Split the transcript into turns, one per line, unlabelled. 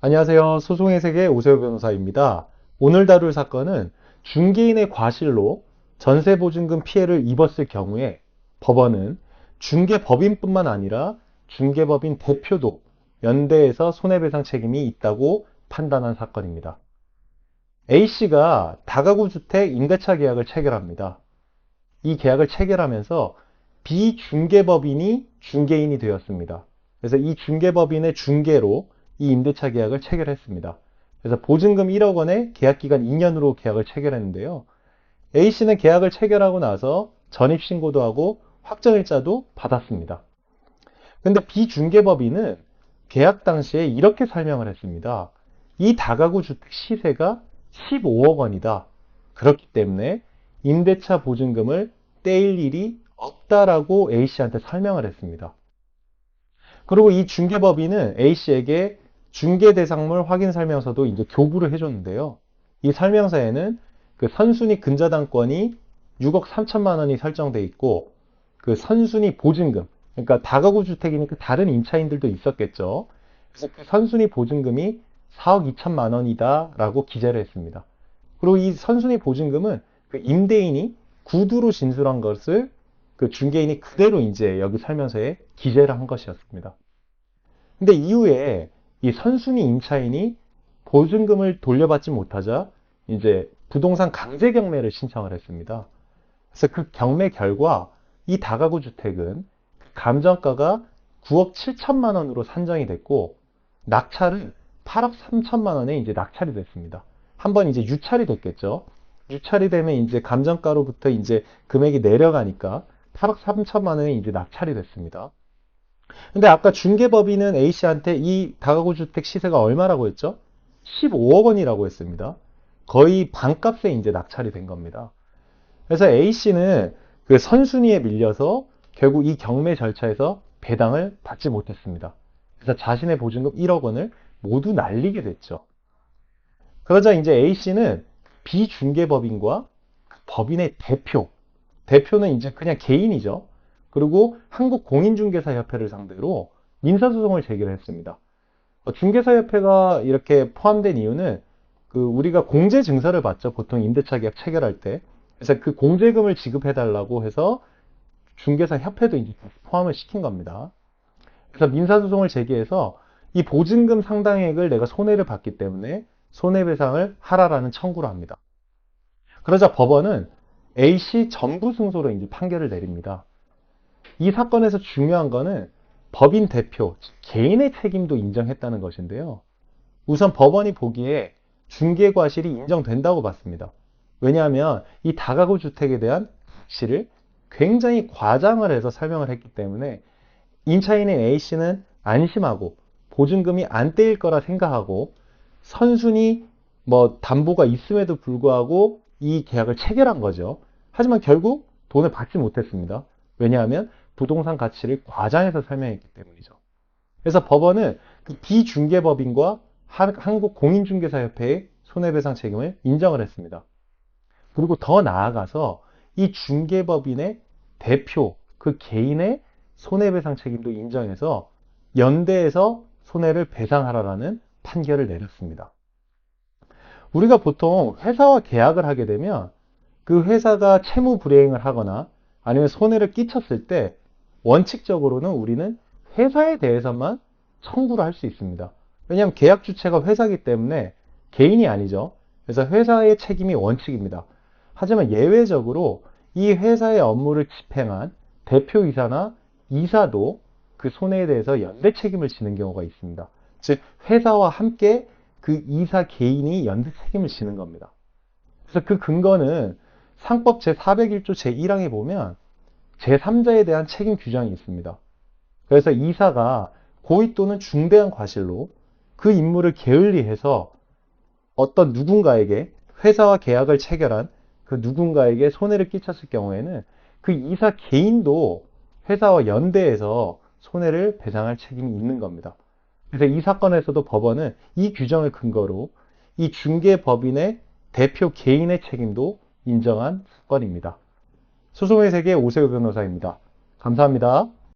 안녕하세요. 소송의 세계 오세호 변호사입니다. 오늘 다룰 사건은 중개인의 과실로 전세보증금 피해를 입었을 경우에 법원은 중개법인뿐만 아니라 중개법인 대표도 연대해서 손해배상 책임이 있다고 판단한 사건입니다. A씨가 다가구 주택 임대차 계약을 체결합니다. 이 계약을 체결하면서 비중개법인이 중개인이 되었습니다. 그래서 이 중개법인의 중개로 이 임대차 계약을 체결했습니다. 그래서 보증금 1억 원에 계약기간 2년으로 계약을 체결했는데요. A씨는 계약을 체결하고 나서 전입신고도 하고 확정일자도 받았습니다. 근데 비중개법인은 계약 당시에 이렇게 설명을 했습니다. 이 다가구 주택 시세가 15억 원이다. 그렇기 때문에 임대차 보증금을 떼일 일이 없다라고 A씨한테 설명을 했습니다. 그리고 이 중개법인은 A씨에게 중개대상물 확인 설명서도 이제 교부를 해줬는데요. 이 설명서에는 그 선순위 근저당권이 6억 3천만 원이 설정돼 있고 그 선순위 보증금, 그러니까 다가구 주택이니까 다른 임차인들도 있었겠죠. 그래서 그 선순위 보증금이 4억 2천만 원이다라고 기재를 했습니다. 그리고 이 선순위 보증금은 그 임대인이 구두로 진술한 것을 그 중개인이 그대로 이제 여기 설명서에 기재를 한 것이었습니다. 근데 이후에 이 선순위 임차인이 보증금을 돌려받지 못하자 이제 부동산 강제 경매를 신청을 했습니다. 그래서 그 경매 결과 이 다가구 주택은 감정가가 9억 7천만 원으로 산정이 됐고 낙찰은 8억 3천만 원에 이제 낙찰이 됐습니다. 한번 이제 유찰이 됐겠죠. 유찰이 되면 이제 감정가로부터 이제 금액이 내려가니까 8억 3천만 원에 이제 낙찰이 됐습니다. 근데 아까 중개법인은 A씨한테 이 다가구 주택 시세가 얼마라고 했죠? 15억 원이라고 했습니다. 거의 반값에 이제 낙찰이 된 겁니다. 그래서 A씨는 그 선순위에 밀려서 결국 이 경매 절차에서 배당을 받지 못했습니다. 그래서 자신의 보증금 1억 원을 모두 날리게 됐죠. 그러자 이제 A씨는 비중개법인과 법인의 대표는 이제 그냥 개인이죠. 그리고 한국공인중개사협회를 상대로 민사소송을 제기를 했습니다. 중개사협회가 이렇게 포함된 이유는 그 우리가 공제 증서를 받죠. 보통 임대차 계약 체결할 때. 그래서 그 공제금을 지급해달라고 해서 중개사협회도 이제 포함을 시킨 겁니다. 그래서 민사소송을 제기해서 이 보증금 상당액을 내가 손해를 봤기 때문에 손해배상을 하라라는 청구를 합니다. 그러자 법원은 A씨 전부 승소로 이제 판결을 내립니다. 이 사건에서 중요한 거는 법인 대표, 개인의 책임도 인정했다는 것인데요. 우선 법원이 보기에 중개과실이 인정된다고 봤습니다. 왜냐하면 이 다가구 주택에 대한 가치를 굉장히 과장을 해서 설명을 했기 때문에 임차인인 A씨는 안심하고 보증금이 안 떼일 거라 생각하고 선순위 뭐 담보가 있음에도 불구하고 이 계약을 체결한 거죠. 하지만 결국 돈을 받지 못했습니다. 왜냐하면 부동산 가치를 과장해서 설명했기 때문이죠. 그래서 법원은 그 비중개법인과 한국공인중개사협회의 손해배상 책임을 인정을 했습니다. 그리고 더 나아가서 이 중개법인의 대표, 그 개인의 손해배상 책임도 인정해서 연대해서 손해를 배상하라라는 판결을 내렸습니다. 우리가 보통 회사와 계약을 하게 되면 그 회사가 채무 불이행을 하거나 아니면 손해를 끼쳤을 때 원칙적으로는 우리는 회사에 대해서만 청구를 할 수 있습니다. 왜냐하면 계약 주체가 회사이기 때문에 개인이 아니죠. 그래서 회사의 책임이 원칙입니다. 하지만 예외적으로 이 회사의 업무를 집행한 대표이사나 이사도 그 손해에 대해서 연대 책임을 지는 경우가 있습니다. 즉 회사와 함께 그 이사 개인이 연대 책임을 지는 겁니다. 그래서 그 근거는 상법 제401조 제1항에 보면 제3자에 대한 책임 규정이 있습니다. 그래서 이사가 고의 또는 중대한 과실로 그 임무를 게을리해서 어떤 누군가에게 회사와 계약을 체결한 그 누군가에게 손해를 끼쳤을 경우에는 그 이사 개인도 회사와 연대해서 손해를 배상할 책임이 있는 겁니다. 그래서 이 사건에서도 법원은 이 규정을 근거로 이 중개법인의 대표 개인의 책임도 인정한 사건입니다. 소송의 세계 오세호 변호사입니다. 감사합니다.